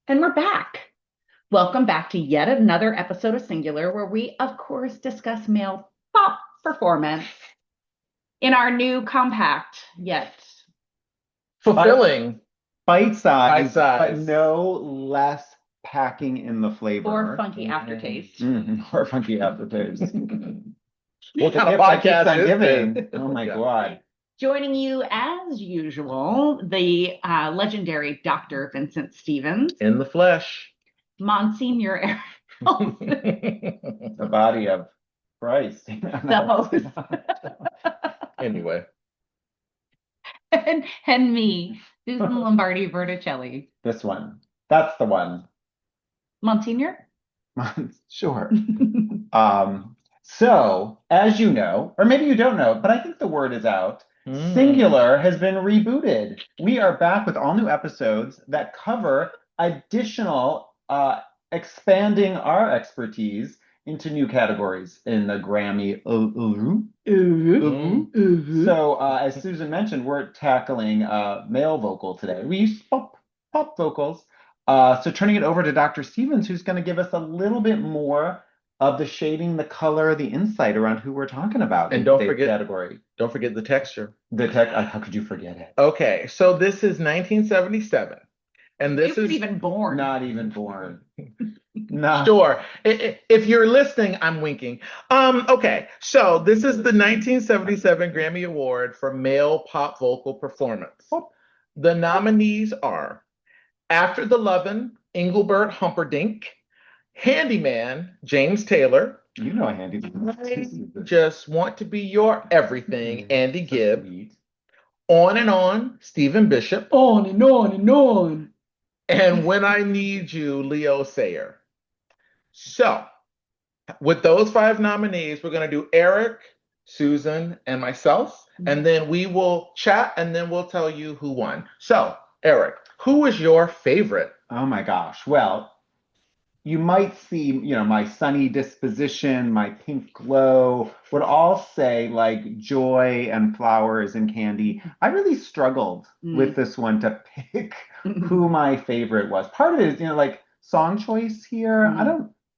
And we're back. Welcome back to yet another episode of Singular, where we, of course, discuss male pop performance in our new compact, yet Fulfilling. Bite size, Bite size. but no less packing in the flavor. or funky aftertaste. Or funky aftertaste. What The kind of gift that keeps podcast on is giving. this? Oh my Yeah. God. Joining you, as usual, the legendary Dr. Vincent Stevens, In the flesh. Monsignor Eric Olson, The body of Christ. the host, Anyway. and me, Susan Lombardi Verticelli. This one. That's the one. Monsignor? Sure. So, as you know, or maybe you don't know, but I think the word is out. Singular has been rebooted. We are back with all new episodes that cover additional, expanding our expertise into new categories in the Grammy. So, as Susan mentioned, we're tackling male vocal today. We use pop vocals. So turning it over to Dr. Stevens, who's going to give us a little bit more of the shading, the color, the insight around who we're talking about And in don't today's forget- category. Don't forget the texture. How could you forget it? Okay, so this is 1977. And You this weren't is even born. Not even born. Not sure. If you're listening, I'm winking. Okay, so this is the 1977 Grammy Award for Male Pop Vocal Performance. Oh. The nominees are After the Lovin', Engelbert Humperdinck, Handyman, James Taylor, You know, Handy. Just Want to Be Your Everything, Andy Gibb, Sweet. On, Stephen Bishop, On and on and on. and When I Need You, Leo Sayer. So, with those 5 nominees, we're going to do Eric, Susan, and myself, and then we will chat, and then we'll tell you who won. So, Eric, who is your favorite? Oh my gosh. Well, you might see, my sunny disposition, my pink glow, would all say like joy and flowers and candy. I really struggled with this one to pick who my favorite was. Part of it is, like song choice here.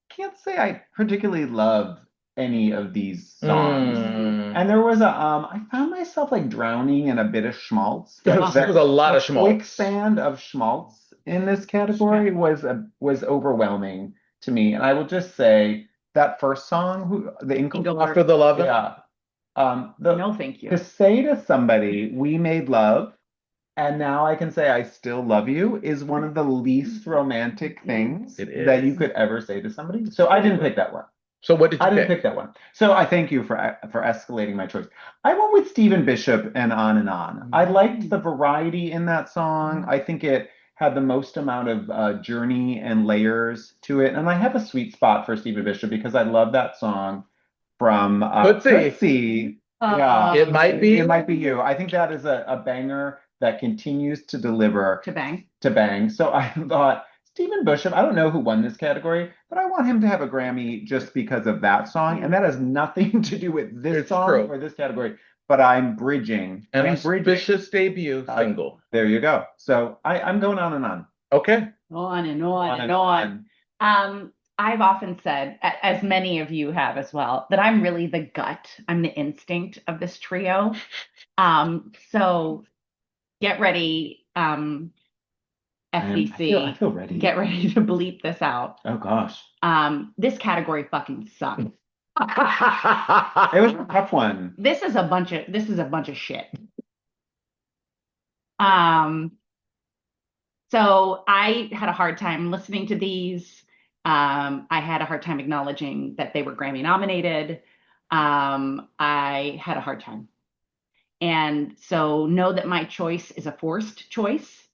Can't say I particularly loved any of these songs. And there was I found myself like drowning in a bit of schmaltz. There was a lot of schmaltz. Quicksand of schmaltz in this category was overwhelming to me. And I will just say that first song, the Engelbert. After the Lovin'? Yeah. No, thank you. To say to somebody, we made love, and now I can say I still love you, is one of the least romantic things It is. that you could ever say to somebody. So I didn't pick that one. So what did you I didn't pick? pick that one. So I thank you for escalating my choice. I went with Stephen Bishop and On and On. I liked the variety in that song. I think it had the most amount of journey and layers to it. And I have a sweet spot for Stephen Bishop because I love that song from Tootsie. Yeah, It might be. It might be you. I think that is a banger that continues to deliver To bang. to bang. So I thought Stephen Bishop, I don't know who won this category, but I want him to have a Grammy just because of that song. And that has nothing to do with this It's song true. or this category, but I'm bridging. And I'm it's bridging. Bishop's debut single. There you go. So I'm going on and on. Okay. On and on and on. I've often said, as many of you have as well, that I'm really the gut. I'm the instinct of this trio. So get ready, FCC. I feel ready. Get ready to bleep this out. Oh gosh. This category fucking sucks. It was a tough one. This is a bunch of shit. So I had a hard time listening to these. I had a hard time acknowledging that they were Grammy nominated. I had a hard time. And so know that my choice is a forced choice,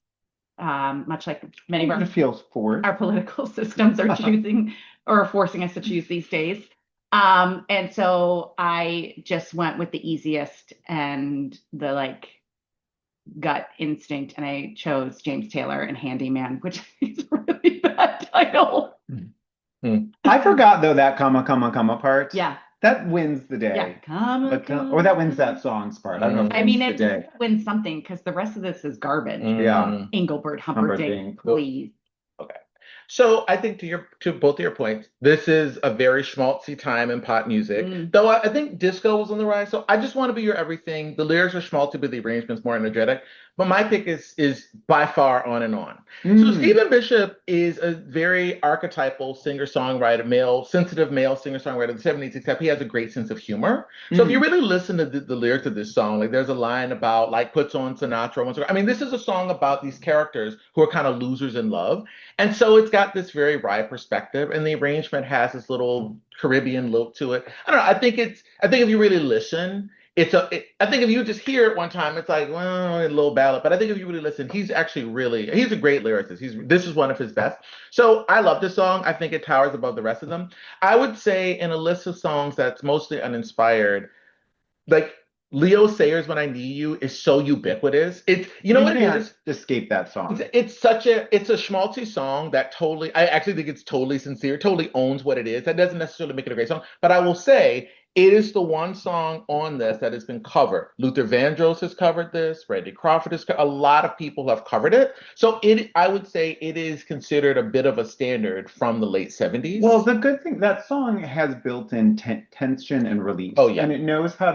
much like many of It feels forward. our political systems are choosing or forcing us to choose these days. And so I just went with the easiest and the gut instinct, and I chose James Taylor and Handyman, which is a really bad title. I forgot though that comma part. Yeah. That wins the day. Yeah. Or that wins that song's part. I don't know if I mean, wins the day. it wins something because the rest of this is garbage. Yeah. Engelbert Humperdinck, please. Okay. So I think to both of your points, this is a very schmaltzy time in pop music. Though I think disco was on the rise. So I just want to be your everything. The lyrics are schmaltzy, but the arrangement's more energetic. But my pick is by far On and On. So Stephen Bishop is a very archetypal singer-songwriter, sensitive male singer-songwriter of the 70s, except he has a great sense of humor. So if you really listen to the lyrics of this song, like there's a line about like puts on Sinatra once. I mean, this is a song about these characters who are kind of losers in love. And so it's got this very wry perspective, and the arrangement has this little Caribbean look to it. I don't know. I think if you really listen, I think if you just hear it one time, it's like, well, a little ballad. But I think if you really listen, he's a great lyricist. This is one of his best. So I love this song. I think it towers above the rest of them. I would say in a list of songs that's mostly uninspired, like Leo Sayers' "When I Need You" is so ubiquitous. You know what it can't is? escape that song. It's a schmaltzy song that totally, I actually think it's totally sincere, totally owns what it is. That doesn't necessarily make it a great song, but I will say it is the one song on this that has been covered. Luther Vandross has covered this. Randy Crawford a lot of people have covered it. So I would say it is considered a bit of a standard from the late 70s. Well, the good thing, that song has built-in tension and release. Oh yeah. And it knows how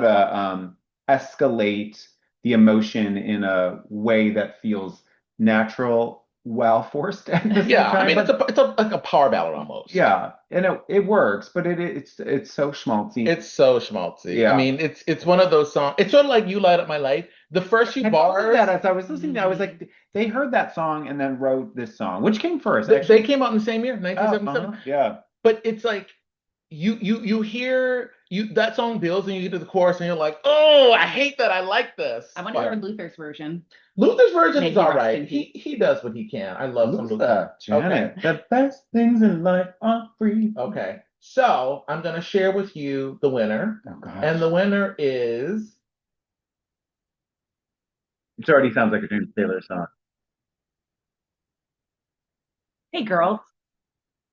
to escalate the emotion in a way that feels natural while forced at the same Yeah, I time. mean it's like a power ballad almost. Yeah, and it works, but it's so schmaltzy. It's so schmaltzy. Yeah. I mean, it's one of those songs. It's sort of like "You Light Up My Life." The first few I thought bars, that as I was listening, I was like, they heard that song and then wrote this song. Which came first, they actually? came out in the same year, 1977. Yeah. But it's like you hear that song builds and you get to the chorus and you're like, oh, I hate that. I like this. I want to hear Luther's version. Luther's version is Maybe all rest right. in peace. He does what he can. I love some Luther. Luther, Janet. Okay. The best things in life are free. Okay. So I'm gonna share with you the winner. Oh gosh. And the winner is It already sounds like a James Taylor song. Hey, girls,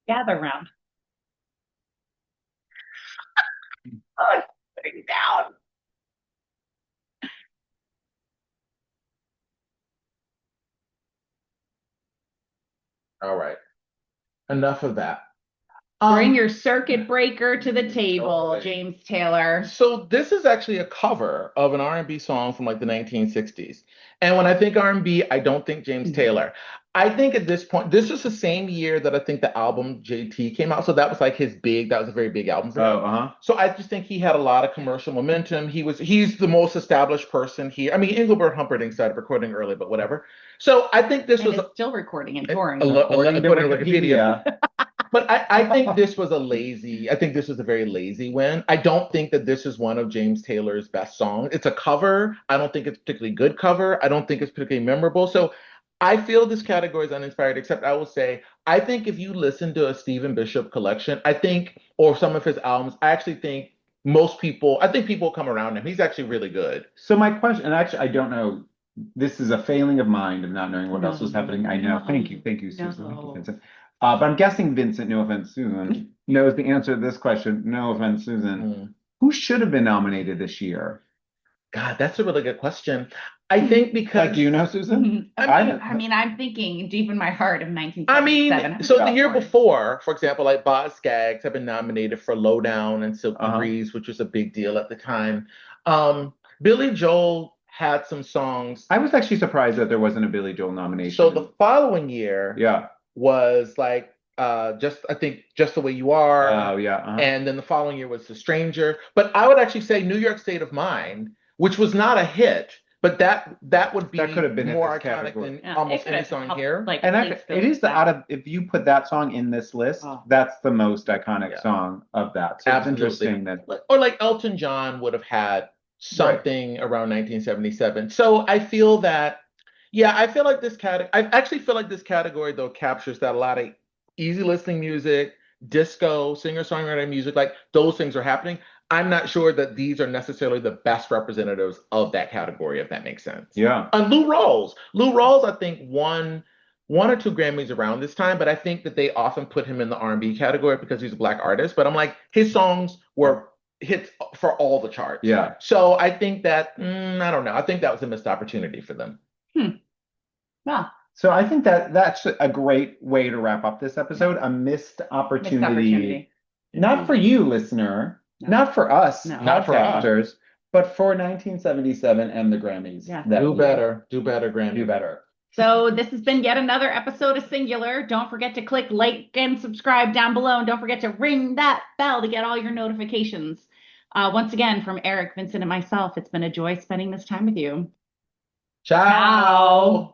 gather around. Oh, it's sitting down. all right. Enough of that. Bring your circuit breaker to the table, Okay. James Taylor. So this is actually a cover of an R&B song from like the 1960s. And when I think R&B, I don't think James Taylor. I think at this point, this was the same year that I think the album JT came out. So that was like that was a very big album for him. So I just think he had a lot of commercial momentum. He's the most established person here. I mean, Engelbert Humperdinck started recording early, but whatever. So I think this was still recording and touring. according to Wikipedia. Wikipedia. But I think this was a very lazy win. I don't think that this is one of James Taylor's best songs. It's a cover. I don't think it's a particularly good cover. I don't think it's particularly memorable. So I feel this category is uninspired, except I will say, I think if you listen to a Stephen Bishop collection, or some of his albums, I think people come around him. He's actually really good. So my question, and actually, I don't know, this is a failing of mine of not knowing what else was happening. I know. Thank you, Susan. Thank you, Vincent. But I'm guessing Vincent, no offense, Susan, knows the answer to this question. No offense, Susan. Who should have been nominated this year? God, that's a really good question. I think because do you know, Susan? I mean, I'm thinking deep in my heart of 1977. I mean, so the year before, for example, like Boz Scaggs have been nominated for Lowdown and Silky Breeze, which was a big deal at the time. Billy Joel had some songs. I was actually surprised that there wasn't a Billy Joel nomination. So the following year, was like Just the Way You Are. Oh yeah. And then the following year was The Stranger. But I would actually say New York State of Mind, which was not a hit, but that could have been more iconic than almost any song here. It is if you put that song in this list, that's the most iconic song of that. So it's interesting that, or like Elton John would have had something around 1977. So I feel that. Yeah, I feel like this category. I actually feel like this category though captures that a lot of easy listening music, disco, singer-songwriter music, like those things are happening. I'm not sure that these are necessarily the best representatives of that category, if that makes sense. Yeah. And Lou Rawls, I think won one or two Grammys around this time, but I think that they often put him in the R&B category because he's a Black artist. But I'm like, his songs were hits for all the charts. Yeah. So I think that I don't know. I think that was a missed opportunity for them. Well, So I think that that's a great way to wrap up this episode. A missed Missed opportunity, opportunity. not for you, listener, No. not for us, No. Not for us. podcasters, but for 1977 and the Grammys. Yeah. That Do we better. Do better, Grammy. do better. So this has been yet another episode of Singular. Don't forget to click like and subscribe down below. And don't forget to ring that bell to get all your notifications. Once again, from Eric, Vincent, and myself, it's been a joy spending this time with you. Ciao. Ciao.